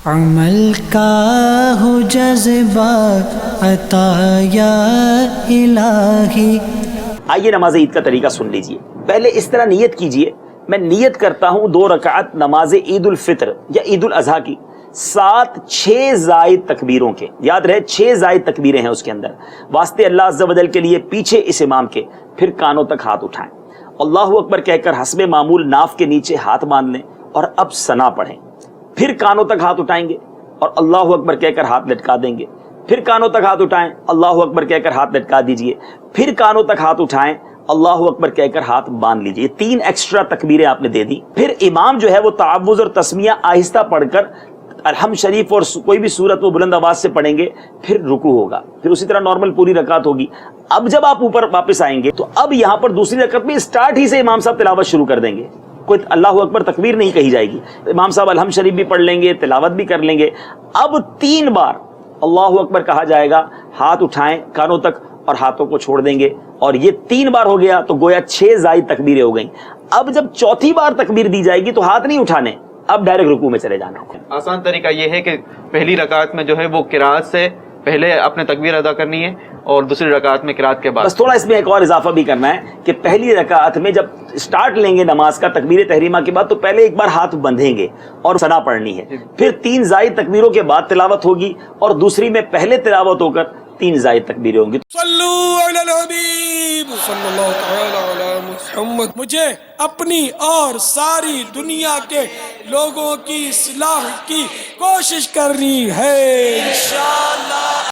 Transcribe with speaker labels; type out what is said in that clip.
Speaker 1: عمل کا ہو جذبہ عطا یا الہی۔
Speaker 2: آئیے نماز عید کا طریقہ سن لیجئے۔ پہلے اس طرح نیت کیجئے، میں نیت کرتا ہوں 2 رکعت نماز عید الفطر یا عید الاضحیٰ کی 6 زائد تکبیروں کے، یاد رہے 6 زائد تکبیریں ہیں اس کے اندر، واسطے اللہ عز و جل کے لیے پیچھے اس امام کے، پھر کانوں تک ہاتھ اٹھائیں، اللہ اکبر کہہ کر حسب معمول ناف کے نیچے ہاتھ باندھ لیں اور اب ثنا پڑھیں، پھر کانوں تک ہاتھ اٹھائیں گے اور اللہ اکبر کہہ کر ہاتھ لٹکا دیں گے، پھر کانوں تک ہاتھ اٹھائیں، اللہ اکبر کہہ کر ہاتھ لٹکا دیجئے، پھر کانوں تک ہاتھ اٹھائیں، اللہ اکبر کہہ کر ہاتھ باندھ لیجئے۔ 3 ایکسٹرا تکبیریں آپ نے دے دی۔ پھر امام جو ہے وہ تعوذ اور تسمیہ آہستہ پڑھ کر الحمد شریف اور کوئی بھی سورت وہ بلند آواز سے پڑھیں گے، پھر رکوع ہوگا، پھر اسی طرح نارمل پوری رکعت ہوگی۔ اب جب آپ اوپر واپس آئیں گے تو اب یہاں پر دوسری رکعت میں اسٹارٹ ہی سے امام صاحب تلاوت شروع کر دیں گے، کوئی اللہ اکبر تکبیر نہیں کہی جائے گی، امام صاحب الحمد شریف بھی پڑھ لیں گے، تلاوت بھی کر لیں گے۔ اب 3 بار اللہ اکبر کہا جائے گا، ہاتھ اٹھائیں کانوں تک اور ہاتھوں کو چھوڑ دیں گے، اور یہ 3 بار ہو گیا تو گویا 6 زائد تکبیریں ہو گئیں۔ اب جب چوتھی بار تکبیر دی جائے گی تو ہاتھ نہیں اٹھانے، اب ڈائریکٹ رکوع میں چلے جانا ہے۔
Speaker 3: آسان طریقہ یہ ہے کہ پہلی رکعت میں جو ہے وہ قرات سے پہلے اپنے تکبیر ادا کرنی ہے اور دوسری رکعت میں قرات کے بعد۔
Speaker 2: بس تھوڑا اس میں ایک اور اضافہ بھی کرنا ہے کہ پہلی رکعت میں جب سٹارٹ لیں گے نماز کا تکبیر تحریمہ کے بعد تو پہلے ایک بار ہاتھ بندھیں گے اور ثنا پڑھنی ہے، پھر 3 زائد تکبیروں کے بعد تلاوت ہوگی اور دوسری میں پہلے تلاوت ہو کر 3 زائد تکبیریں ہوں گی۔
Speaker 4: صلو علی الحبیب صلی اللہ تعالی علی محمد۔ مجھے اپنی اور ساری دنیا کے لوگوں کی اصلاح کی کوشش کرنی ہے انشاءاللہ۔